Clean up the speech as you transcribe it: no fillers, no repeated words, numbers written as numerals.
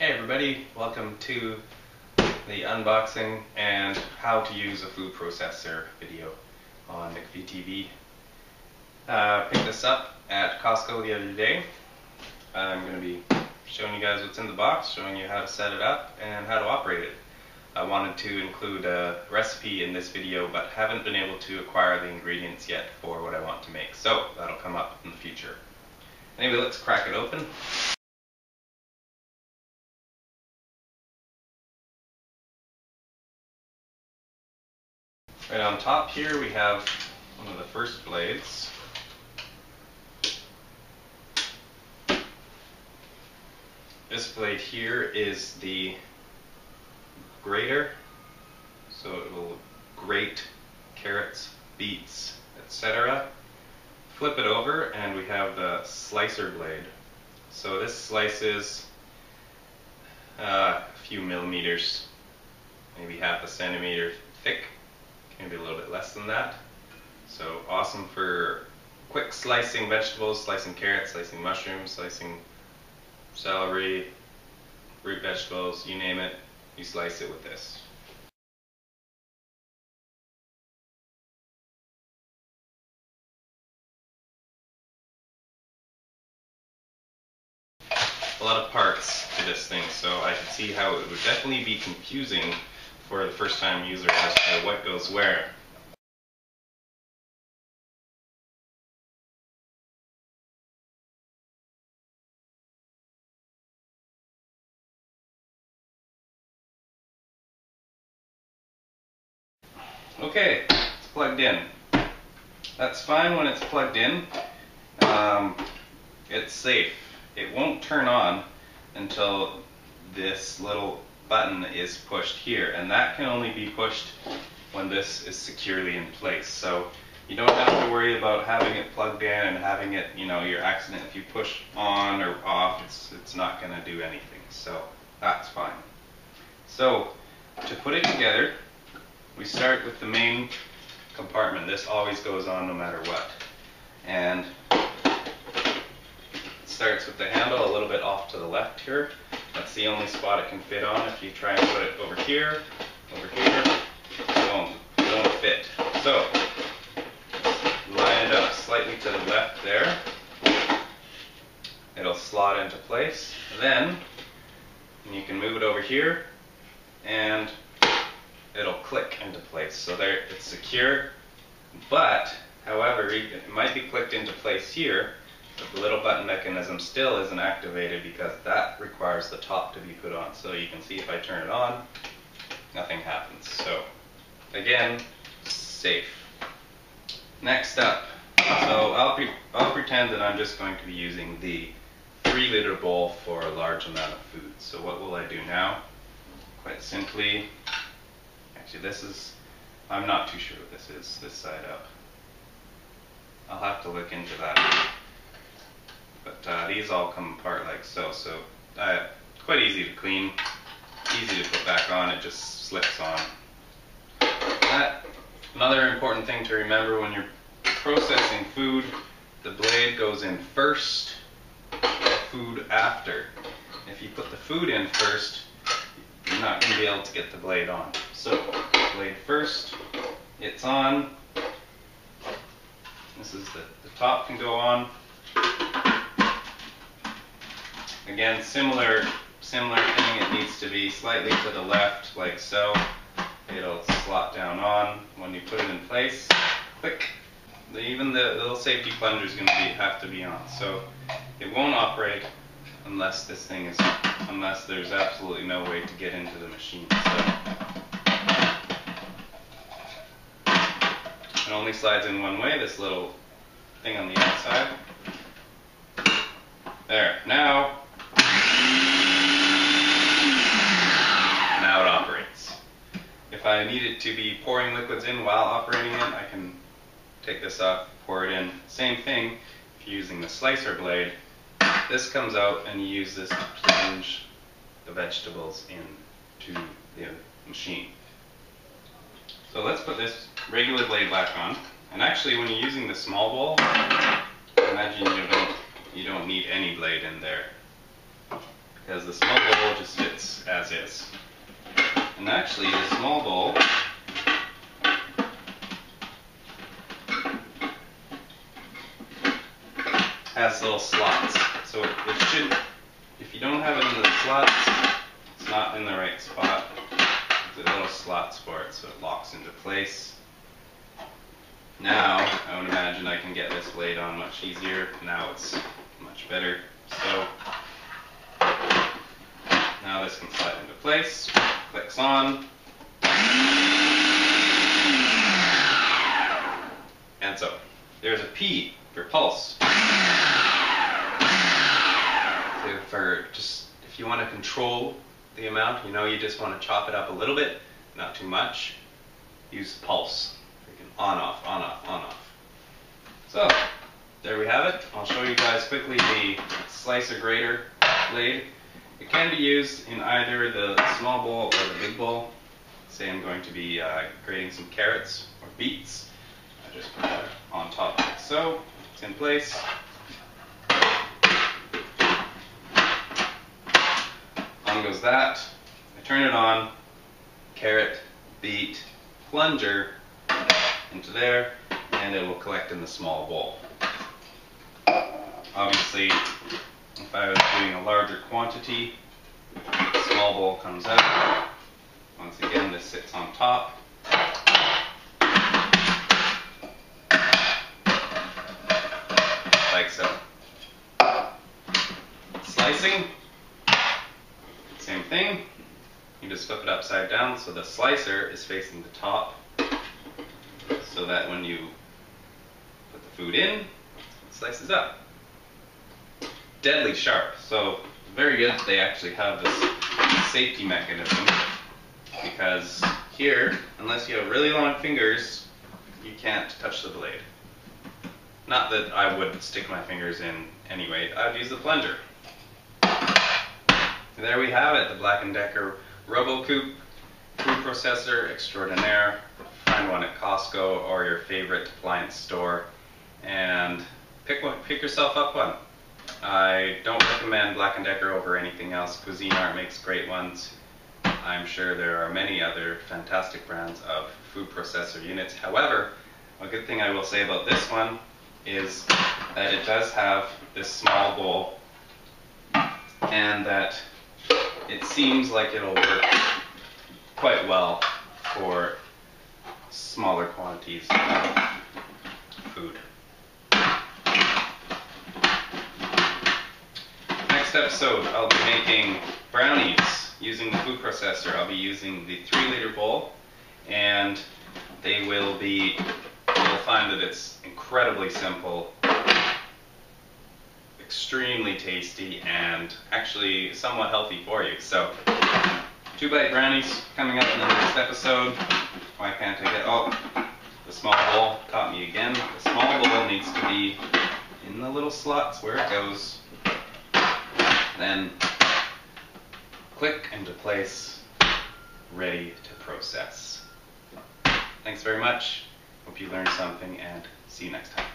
Hey everybody, welcome to the unboxing and how to use a food processor video on McPhee TV. Picked this up at Costco the other day. I'm going to be showing you guys what's in the box, showing you how to set it up and how to operate it. I wanted to include a recipe in this video but haven't been able to acquire the ingredients yet for what I want to make, so that'll come up in the future. Anyway, let's crack it open. Right on top here we have one of the first blades. This blade here is the grater, so it will grate carrots, beets, etc. Flip it over and we have the slicer blade. So this slices a few millimeters, maybe half a centimeter thick. Maybe a little bit less than that. So awesome for quick slicing vegetables, slicing carrots, slicing mushrooms, slicing celery, root vegetables, you name it, you slice it with this. A lot of parts to this thing, so I could see how it would definitely be confusing for the first time user as to what goes where. Okay, it's plugged in. That's fine when it's plugged in. It's safe. It won't turn on until this little button is pushed here, and that can only be pushed when this is securely in place. So you don't have to worry about having it plugged in and having it, your accident. If you push on or off, it's not going to do anything. So that's fine. So to put it together, we start with the main compartment. This always goes on no matter what. And it starts with the handle a little bit off to the left here. That's the only spot it can fit on. If you try and put it over here, it won't fit. So line it up slightly to the left there. It'll slot into place. Then you can move it over here and it'll click into place. So there, it's secure, but however, it might be clicked into place here, but the little button mechanism still isn't activated because that requires the top to be put on. So you can see if I turn it on, nothing happens. So again, safe. Next up, so I'll pretend that I'm just going to be using the 3-liter bowl for a large amount of food. So what will I do now? Quite simply, actually I'm not too sure what this is, this side up. I'll have to look into that. But these all come apart like so. So quite easy to clean, easy to put back on, it just slips on. Another important thing to remember when you're processing food, the blade goes in first, the food after. If you put the food in first, you're not going to be able to get the blade on. So, blade first, it's on. This is the top can go on. Again, similar thing, it needs to be slightly to the left, like so. It'll slot down on. When you put it in place, click. Even the little safety plunger is going to have to be on. So it won't operate unless this thing is, unless there's absolutely no way to get into the machine. So it only slides in one way, this little thing on the outside. There, now it operates. If I needed to be pouring liquids in while operating it, I can take this off, pour it in. Same thing if you're using the slicer blade. This comes out and you use this to plunge the vegetables into the machine. So let's put this regular blade back on. And actually, when you're using the small bowl, imagine you don't need any blade in there. because the small bowl just fits as is. And actually the small bowl has little slots. So it should, if you don't have it in the slots, it's not in the right spot. There's little slots for it so it locks into place. Now, I would imagine I can get this blade on much easier. Now it's much better. So, now this can slide into place, clicks on, and so, there's a P for pulse. For just, if you want to control the amount, you know you just want to chop it up a little bit, not too much, use pulse. On, off, on, off, on, off. So, there we have it. I'll show you guys quickly the slicer grater blade. It can be used in either the small bowl or the big bowl. Say I'm going to be grating some carrots or beets. I just put that on top like so. It's in place. On goes that. I turn it on. Carrot, beet, plunger into there, and it will collect in the small bowl. Obviously, if I was doing a larger quantity, the small bowl comes out. Once again, this sits on top. Like so. Slicing, same thing. You just flip it upside down so the slicer is facing the top, so that when you put the food in, it slices up. Deadly sharp, so very good that they actually have this safety mechanism, because here, unless you have really long fingers, you can't touch the blade. Not that I would stick my fingers in anyway, I'd use the plunger. And there we have it, the Black & Decker RoboCoupe food processor extraordinaire. Find one at Costco or your favorite appliance store and pick yourself up one. I don't recommend Black & Decker over anything else. Cuisinart makes great ones. I'm sure there are many other fantastic brands of food processor units. However, a good thing I will say about this one is that it does have this small bowl, and that it seems like it'll work quite well for smaller quantities of food. Next episode, I'll be making brownies using the food processor. I'll be using the 3-liter bowl, and they will be, you'll find that it's incredibly simple, extremely tasty, and actually somewhat healthy for you. So, 2-bite brownies coming up in the next episode. Why can't I get, oh, the small bowl caught me again. The small bowl needs to be in the little slots where it goes. Then click into place, ready to process. Thanks very much. Hope you learned something, and see you next time.